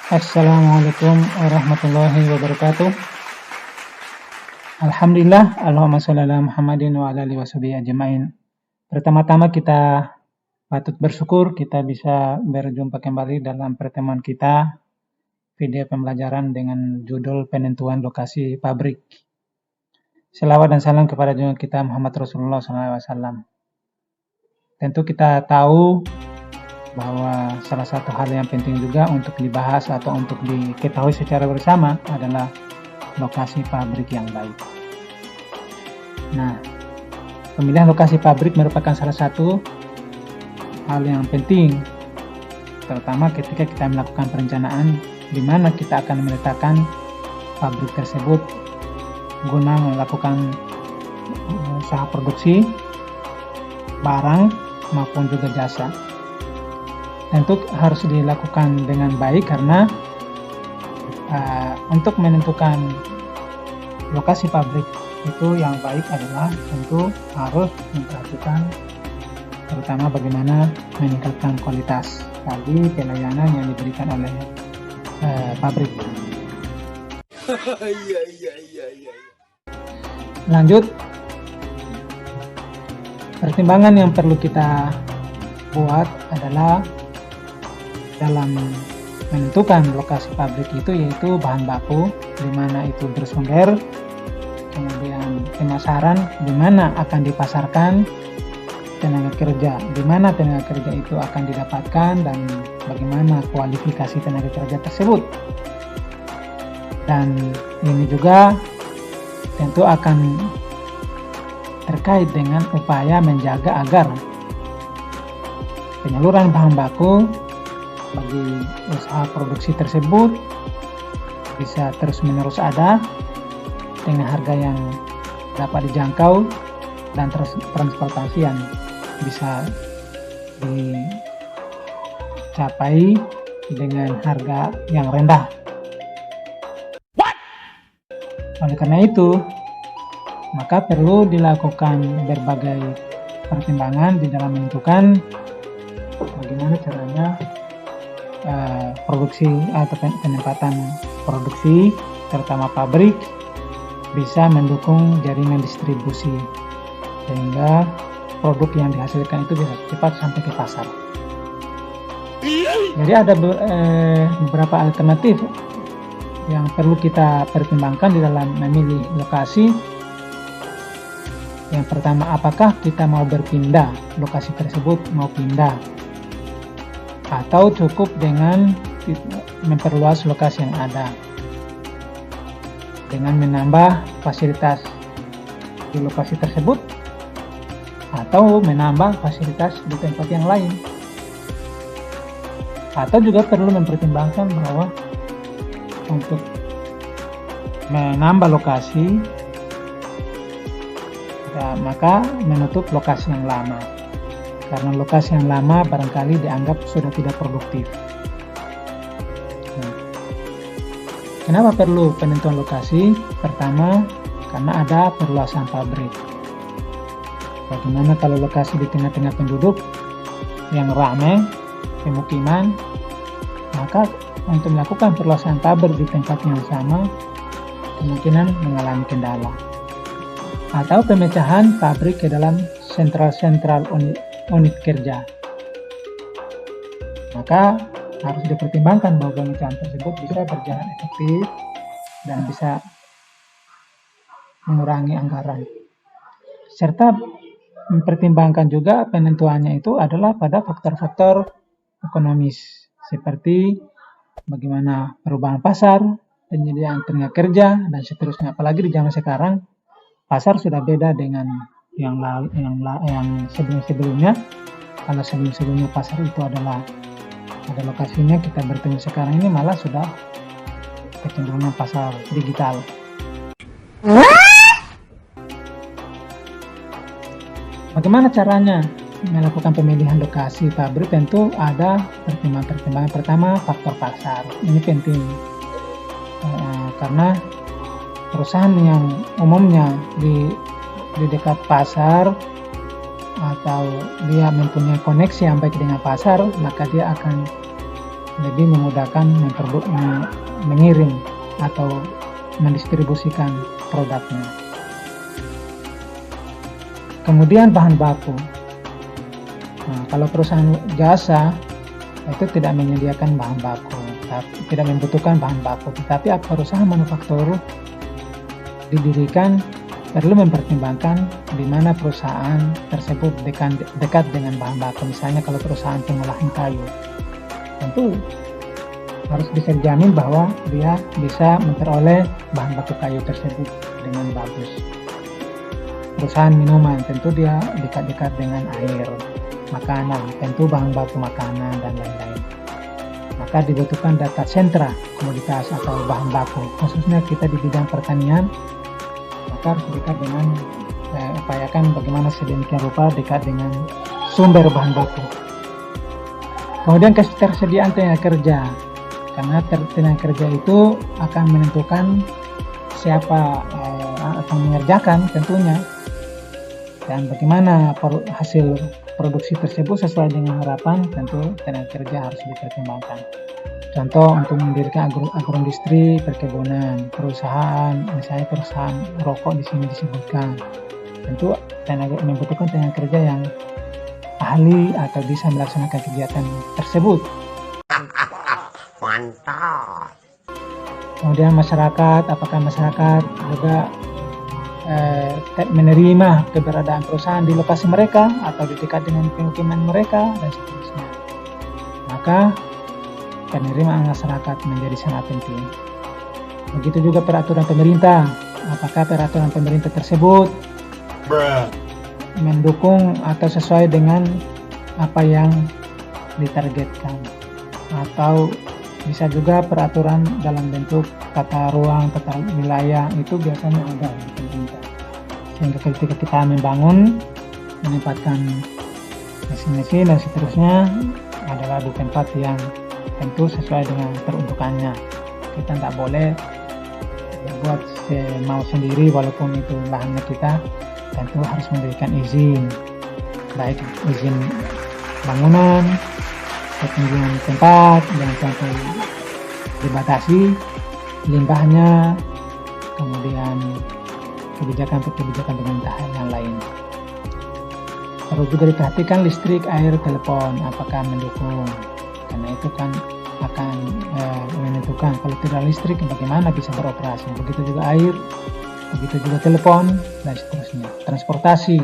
Assalamualaikum warahmatullahi wabarakatuh. Alhamdulillah, Allahumma sholli ala Muhammadin wa ala alihi washabihi ajmain. Pertama-tama kita patut bersyukur kita bisa berjumpa kembali dalam pertemuan kita video pembelajaran dengan judul penentuan lokasi pabrik. Selawat dan salam kepada junjungan kita Muhammad Rasulullah SAW. Tentu kita tahu bahwa salah satu hal yang penting juga untuk dibahas atau untuk diketahui secara bersama adalah lokasi pabrik yang baik. Nah, pemilihan lokasi pabrik merupakan salah satu hal yang penting, terutama ketika kita melakukan perencanaan di mana kita akan meletakkan pabrik tersebut guna melakukan usaha produksi barang maupun juga jasa. Tentu harus dilakukan dengan baik karena untuk menentukan lokasi pabrik itu yang baik adalah tentu harus memperhatikan terutama bagaimana meningkatkan kualitas dari pelayanan yang diberikan oleh pabrik. Lanjut, pertimbangan yang perlu kita buat adalah dalam menentukan lokasi pabrik itu yaitu bahan baku di mana itu bersumber, kemudian pemasaran di mana akan dipasarkan, tenaga kerja di mana tenaga kerja itu akan didapatkan dan bagaimana kualifikasi tenaga kerja tersebut. Dan ini juga tentu akan terkait dengan upaya menjaga agar penyaluran bahan baku bagi usaha produksi tersebut bisa terus-menerus ada dengan harga yang dapat dijangkau dan transportasi yang bisa dicapai dengan harga yang rendah. Oleh karena itu, maka perlu dilakukan berbagai pertimbangan di dalam menentukan bagaimana caranya produksi atau penempatan produksi terutama pabrik bisa mendukung jaringan distribusi sehingga produk yang dihasilkan itu bisa cepat sampai ke pasar. Jadi ada beberapa alternatif yang perlu kita pertimbangkan di dalam memilih lokasi. Yang pertama, apakah kita mau berpindah lokasi tersebut, mau pindah atau cukup dengan memperluas lokasi yang ada dengan menambah fasilitas di lokasi tersebut atau menambah fasilitas di tempat yang lain, atau juga perlu mempertimbangkan bahwa untuk menambah lokasi ya, maka menutup lokasi yang lama karena lokasi yang lama barangkali dianggap sudah tidak produktif. Nah, kenapa perlu penentuan lokasi? Pertama, karena ada perluasan pabrik. Bagaimana kalau lokasi di tengah-tengah penduduk yang ramai, pemukiman, maka untuk melakukan perluasan pabrik di tempat yang sama kemungkinan mengalami kendala. Atau pemecahan pabrik ke dalam sentral-sentral unit kerja. Maka harus dipertimbangkan bahwa pemecahan tersebut bisa berjalan efektif dan bisa mengurangi anggaran. Serta mempertimbangkan juga penentuannya itu adalah pada faktor-faktor ekonomis seperti bagaimana perubahan pasar, penyediaan tenaga kerja, dan seterusnya. Apalagi di zaman sekarang pasar sudah beda dengan yang sebelum-sebelumnya. Kalau sebelum-sebelumnya pasar itu adalah ada lokasinya, kita bertemu sekarang ini malah sudah kecenderungan pasar digital. Bagaimana caranya melakukan pemilihan lokasi pabrik? Tentu ada pertimbangan-pertimbangan. Pertama, faktor pasar. Ini penting karena perusahaan yang umumnya di dekat pasar atau dia mempunyai koneksi yang baik dengan pasar, maka dia akan lebih memudahkan mengirim atau mendistribusikan produknya. Kemudian bahan baku. Nah, kalau perusahaan jasa itu tidak menyediakan bahan baku, tidak membutuhkan bahan baku, tetapi perusahaan manufaktur didirikan perlu mempertimbangkan di mana perusahaan tersebut dekat dengan bahan baku. Misalnya kalau perusahaan pengolahan kayu, tentu harus bisa dijamin bahwa dia bisa memperoleh bahan baku kayu tersebut dengan bagus. Perusahaan minuman, tentu dia dekat-dekat dengan air. Makanan, tentu bahan baku makanan dan lain-lain. Maka dibutuhkan data sentra komoditas atau bahan baku, khususnya kita di bidang pertanian. Maka harus dekat dengan upayakan bagaimana sedemikian rupa dekat dengan sumber bahan baku. Kemudian ketersediaan tenaga kerja, karena tenaga kerja itu akan menentukan siapa akan mengerjakan tentunya, dan bagaimana hasil produksi tersebut sesuai dengan harapan, tentu tenaga kerja harus dipertimbangkan. Contoh untuk mendirikan agroindustri, perkebunan, perusahaan, misalnya perusahaan rokok di sini disebutkan, tentu membutuhkan tenaga kerja yang ahli atau bisa melaksanakan kegiatan tersebut. Mantap. Kemudian masyarakat, apakah masyarakat juga menerima keberadaan perusahaan di lokasi mereka atau di dekat dengan pemukiman mereka dan seterusnya. Maka penerimaan masyarakat menjadi sangat penting. Begitu juga peraturan pemerintah, apakah peraturan pemerintah tersebut mendukung atau sesuai dengan apa yang ditargetkan, atau bisa juga peraturan dalam bentuk tata ruang, tata wilayah, itu biasanya ada di pemerintah. Sehingga ketika kita membangun, menempatkan mesin-mesin dan seterusnya adalah di tempat yang tentu sesuai dengan peruntukannya. Kita tidak boleh berbuat mau sendiri, walaupun itu lahannya kita, tentu harus memberikan izin, baik izin bangunan, ketinggian tempat, jangan sampai dibatasi, limbahnya, kemudian kebijakan pemerintah yang lain. Perlu juga diperhatikan listrik, air, telepon, apakah mendukung, karena itu kan akan menentukan kalau tidak listrik bagaimana bisa beroperasi. Begitu juga air, begitu juga telepon dan seterusnya. Transportasi,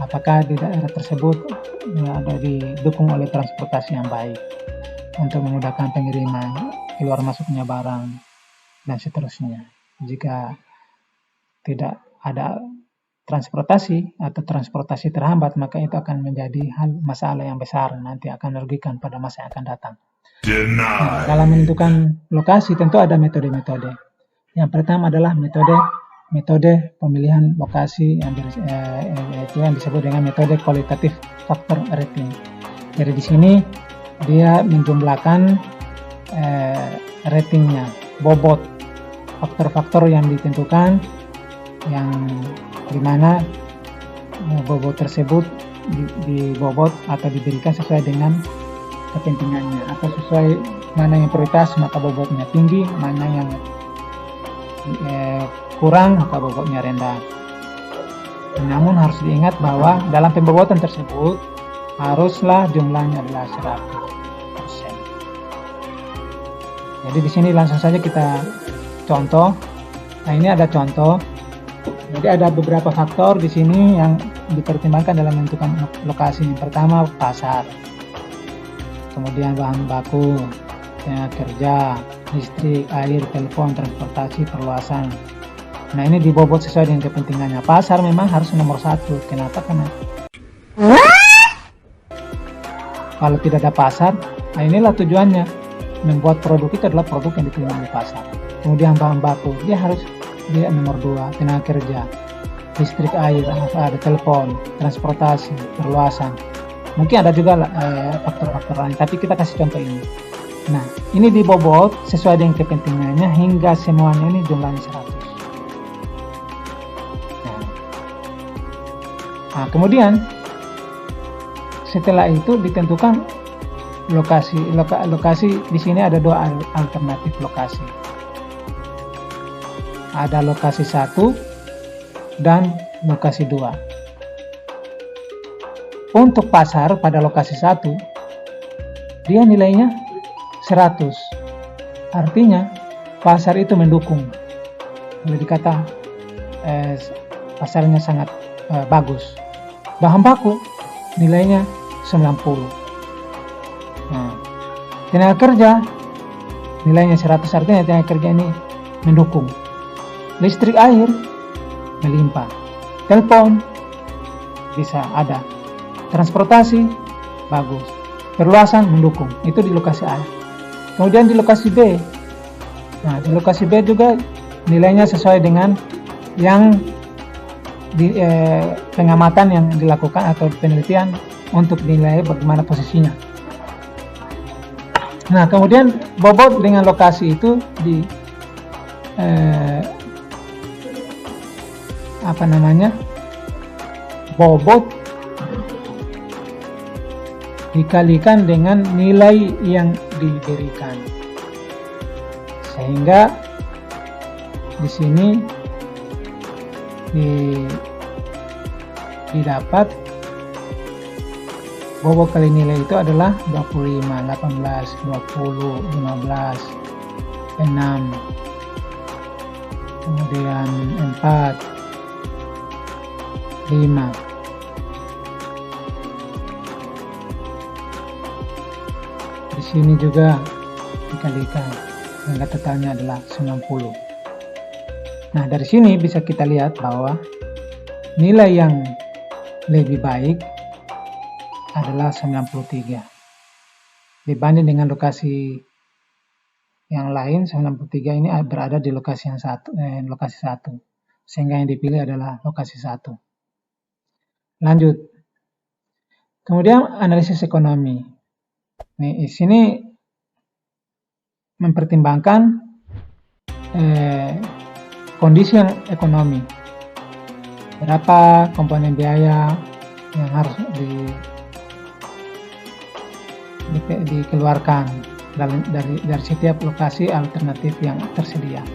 apakah di daerah tersebut ada didukung oleh transportasi yang baik untuk memudahkan pengiriman, keluar masuknya barang dan seterusnya. Jika tidak ada transportasi atau transportasi terhambat, maka itu akan menjadi masalah yang besar, nanti akan merugikan pada masa yang akan datang. Nah, dalam menentukan lokasi tentu ada metode-metode. Yang pertama adalah metode pemilihan lokasi itu yang disebut dengan metode kualitatif faktor rating. Jadi di sini dia menjumlahkan ratingnya, bobot faktor-faktor yang ditentukan, yang dimana bobot tersebut dibobot atau diberikan sesuai dengan kepentingannya, atau sesuai mana yang prioritas maka bobotnya tinggi, mana yang kurang maka bobotnya rendah. Namun harus diingat bahwa dalam pembobotan tersebut haruslah jumlahnya adalah 100%. Jadi di sini langsung saja kita contoh. Nah, ini ada contoh. Jadi ada beberapa faktor di sini yang dipertimbangkan dalam menentukan lokasi. Yang pertama pasar, kemudian bahan baku, tenaga kerja, listrik, air, telepon, transportasi, perluasan. Nah, ini dibobot sesuai dengan kepentingannya. Pasar memang harus nomor 1. Kenapa? Karena kalau tidak ada pasar, nah inilah tujuannya. Membuat produk itu adalah produk yang diterima di pasar. Kemudian bahan baku, dia nomor 2, tenaga kerja, listrik, air, ada telepon, transportasi, perluasan. Mungkin ada juga faktor-faktor lain, tapi kita kasih contoh ini. Nah, ini dibobot sesuai dengan kepentingannya hingga semuanya ini jumlahnya 100. Nah, kemudian setelah itu ditentukan lokasi di sini ada dua alternatif lokasi. Ada lokasi 1 dan lokasi 2. Untuk pasar pada lokasi 1, dia nilainya 100. Artinya pasar itu mendukung. Boleh dikata pasarnya sangat bagus. Bahan baku nilainya 90. Nah, tenaga kerja nilainya 100, artinya tenaga kerja ini mendukung. Listrik, air melimpah. Telepon bisa ada. Transportasi bagus. Perluasan mendukung. Itu di lokasi A. Kemudian di lokasi B. Nah, di lokasi B juga nilainya sesuai dengan yang di pengamatan yang dilakukan atau penelitian untuk nilai bagaimana posisinya. Nah, kemudian bobot dengan lokasi itu bobot dikalikan dengan nilai yang diberikan, sehingga di sini didapat bobot kali nilai itu adalah 25, 18, 20, 15, 6, kemudian 4, 5. Di sini juga dikalikan sehingga totalnya adalah 90. Nah, dari sini bisa kita lihat bahwa nilai yang lebih baik adalah 93 dibanding dengan lokasi yang lain. 93 ini berada di lokasi yang lokasi 1, sehingga yang dipilih adalah lokasi 1. Lanjut. Kemudian analisis ekonomi. Di sini mempertimbangkan kondisi ekonomi. Berapa komponen biaya yang harus dikeluarkan dari setiap lokasi alternatif yang tersedia.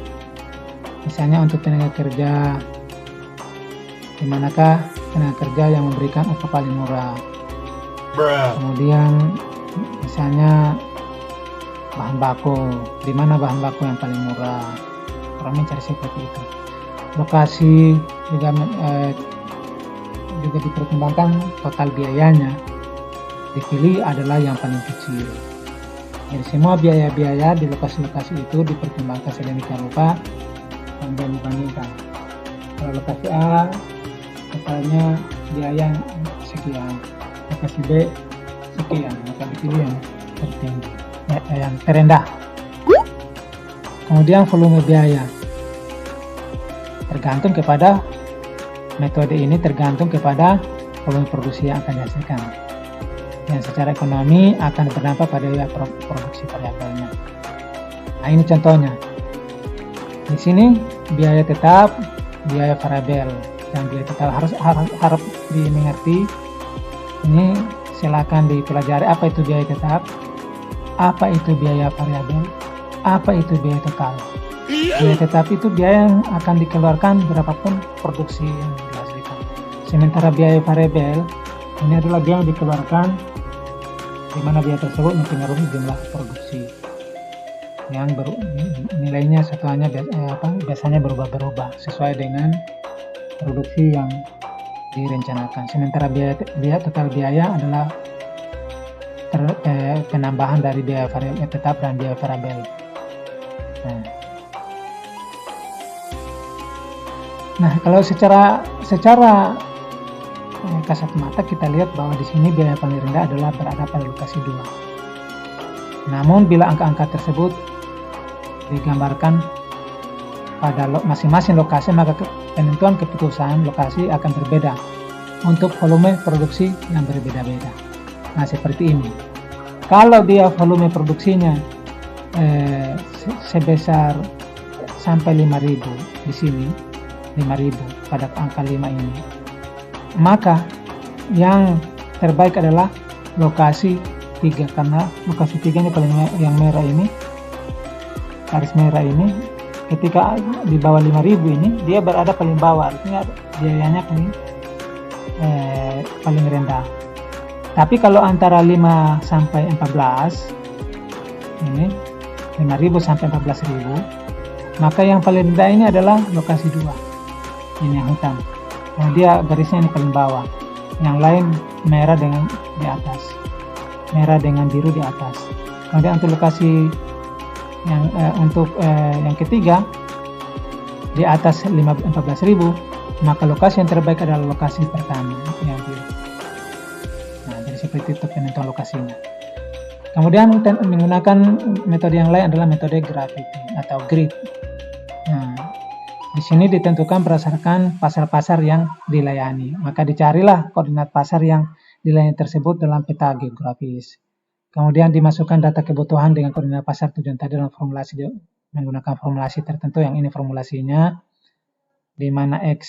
Misalnya untuk tenaga kerja, di manakah tenaga kerja yang memberikan upah paling murah. Kemudian misalnya bahan baku, di mana bahan baku yang paling murah. Orang mencari seperti itu. Lokasi juga dipertimbangkan total biayanya. Dipilih adalah yang paling kecil. Jadi semua biaya-biaya di lokasi-lokasi itu dipertimbangkan sedemikian rupa, kemudian dibandingkan. Kalau lokasi A totalnya biaya sekian, lokasi B sekian, maka dipilih yang tertinggi, yang terendah. Kemudian volume biaya tergantung kepada metode ini, tergantung kepada volume produksi yang akan dihasilkan. Yang secara ekonomi akan berdampak pada biaya produksi variabelnya. Nah, ini contohnya. Di sini biaya tetap, biaya variabel, dan biaya tetap harus dimengerti. Ini silakan dipelajari apa itu biaya tetap, apa itu biaya variabel, apa itu biaya total. Biaya tetap itu biaya yang akan dikeluarkan berapapun produksi yang dihasilkan. Sementara biaya variabel ini adalah biaya yang dikeluarkan di mana biaya tersebut mempengaruhi jumlah produksi yang nilainya satuannya biasanya berubah-berubah sesuai dengan produksi yang direncanakan. Sementara biaya total biaya adalah penambahan dari biaya variabel tetap dan biaya variabel. Nah, kalau secara kasat mata kita lihat bahwa di sini biaya paling rendah adalah berada pada lokasi 2. Namun bila angka-angka tersebut digambarkan pada masing-masing lokasi, maka penentuan keputusan lokasi akan berbeda untuk volume produksi yang berbeda-beda. Nah, seperti ini. Kalau dia volume produksinya sebesar sampai 5.000 di sini, 5.000 pada angka 5 ini, maka yang terbaik adalah lokasi 3, karena lokasi 3 ini paling yang merah ini, garis merah ini, ketika di bawah 5.000 ini dia berada paling bawah, artinya biayanya paling rendah. Tapi kalau antara 5 sampai 14 ini 5.000 sampai 14.000, maka yang paling rendah ini adalah lokasi 2, ini yang hitam. Nah, dia garisnya ini paling bawah, yang lain merah dengan di atas, merah dengan biru di atas. Kemudian untuk lokasi yang yang ketiga di atas 14.000, maka lokasi yang terbaik adalah lokasi pertama yang biru. Nah, jadi seperti itu penentuan lokasinya. Kemudian menggunakan metode yang lain adalah metode graffiti atau grid. Nah, di sini ditentukan berdasarkan pasar-pasar yang dilayani. Maka dicarilah koordinat pasar yang dilayani tersebut dalam peta geografis. Kemudian dimasukkan data kebutuhan dengan koordinat pasar tujuan tadi dalam formulasi menggunakan formulasi tertentu. Yang ini formulasinya, di mana X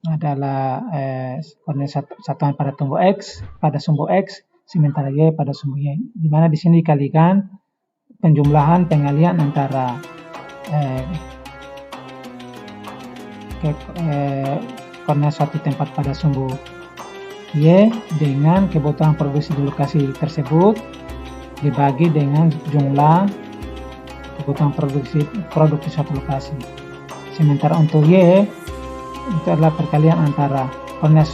adalah koordinat satuan pada sumbu X, sementara Y pada sumbu Y, di mana di sini dikalikan penjumlahan pengalian antara koordinat suatu tempat pada sumbu Y dengan kebutuhan produksi di lokasi tersebut dibagi dengan jumlah kebutuhan produksi suatu lokasi. Sementara untuk Y itu adalah perkalian antara koordinat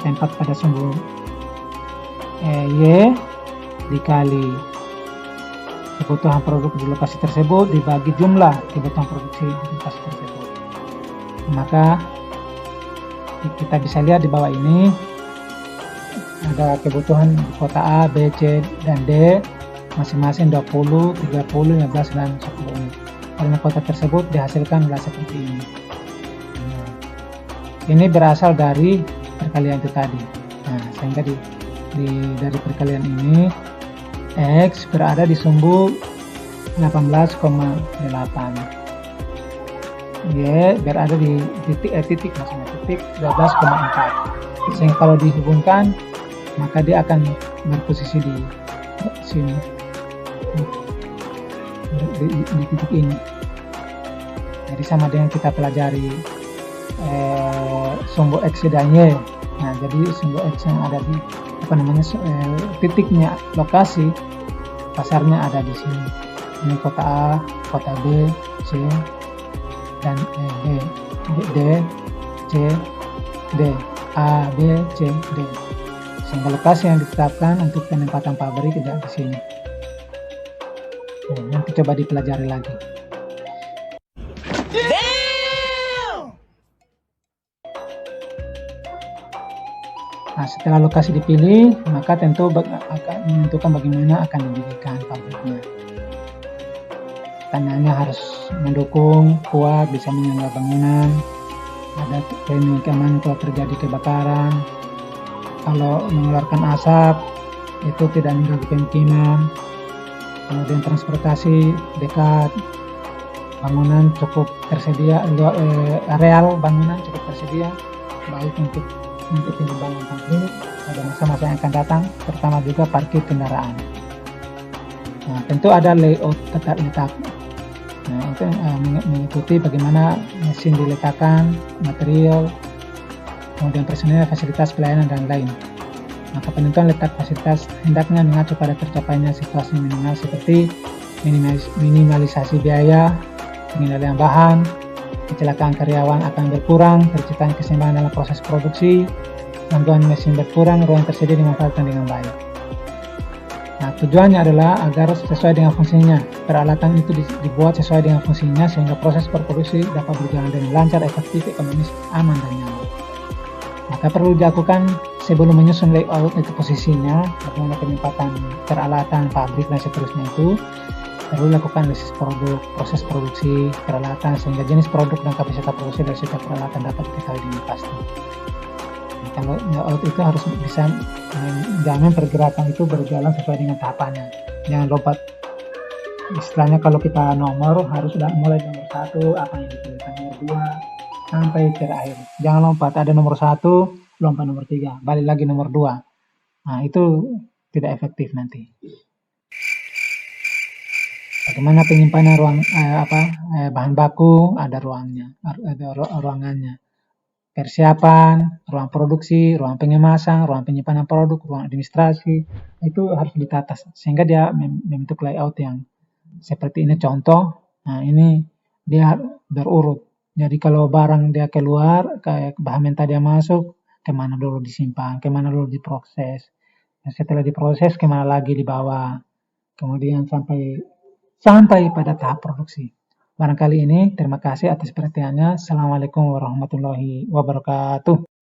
tempat pada sumbu Y dikali kebutuhan produk di lokasi tersebut dibagi jumlah kebutuhan produksi di lokasi tersebut. Maka kita bisa lihat di bawah ini ada kebutuhan kota A, B, C, dan D masing-masing 20, 30, 15, dan 10 unit. Karena kota tersebut dihasilkan adalah seperti ini. Ini berasal dari perkalian itu tadi. Nah, sehingga dari perkalian ini X berada di sumbu 18,8, Y berada di titik 12,4. Sehingga kalau dihubungkan maka dia akan berposisi di sini, di titik ini. Jadi sama dengan kita pelajari sumbu X dan Y. Nah, jadi sumbu X yang ada di titiknya lokasi pasarnya ada di sini. Ini kota A, kota B, C, dan D, C, D, A, B, C, D. Sehingga lokasi yang ditetapkan untuk penempatan pabrik tidak di sini. Nanti coba dipelajari lagi. Nah, setelah lokasi dipilih, maka tentu akan menentukan bagaimana akan didirikan pabriknya. Tanahnya harus mendukung, kuat, bisa menyangga bangunan, ada pelindung keamanan kalau terjadi kebakaran, kalau mengeluarkan asap, itu tidak mengganggu pemukiman, kemudian transportasi dekat, bangunan cukup tersedia, areal bangunan cukup tersedia, baik untuk pengembangan pabrik pada masa-masa yang akan datang, terutama juga parkir kendaraan. Nah, tentu ada layout tata letak. Nah, itu mengikuti bagaimana mesin diletakkan, material, kemudian personil, fasilitas pelayanan, dan lain. Maka penentuan letak fasilitas hendaknya mengacu pada tercapainya situasi minimal seperti minimalisasi biaya, pengendalian bahan, kecelakaan karyawan akan berkurang, terciptanya keseimbangan dalam proses produksi, gangguan mesin berkurang, ruang tersedia dimanfaatkan dengan baik. Nah, tujuannya adalah agar sesuai dengan fungsinya. Peralatan itu dibuat sesuai dengan fungsinya sehingga proses produksi dapat berjalan dengan lancar, efektif, ekonomis, aman, dan nyaman. Maka perlu dilakukan sebelum menyusun layout itu posisinya, bagaimana penempatan peralatan, pabrik, dan seterusnya itu. Perlu dilakukan analisis produk, proses produksi, peralatan, sehingga jenis produk dan kapasitas produksi dari setiap peralatan dapat diketahui dengan pasti. Nah, kalau layout itu harus bisa menjamin pergerakan itu berjalan sesuai dengan tahapannya. Jangan lompat. Istilahnya kalau kita nomor harus sudah mulai nomor 1, apa yang dipilihkan nomor 2 sampai terakhir. Jangan lompat, ada nomor 1, lompat nomor 3, balik lagi nomor 2. Nah, itu tidak efektif nanti. Bagaimana penyimpanan bahan baku, ada ruangnya, ada ruangannya. Persiapan, ruang produksi, ruang pengemasan, ruang penyimpanan produk, ruang administrasi, itu harus ditata sehingga dia membentuk layout yang seperti ini contoh. Nah, ini dia berurut. Jadi kalau barang dia keluar, kayak bahan mentah dia masuk, kemana dulu disimpan, kemana dulu diproses. Dan setelah diproses, kemana lagi dibawa. Kemudian sampai pada tahap produksi. Barangkali ini, terima kasih atas perhatiannya. Assalamualaikum warahmatullahi wabarakatuh.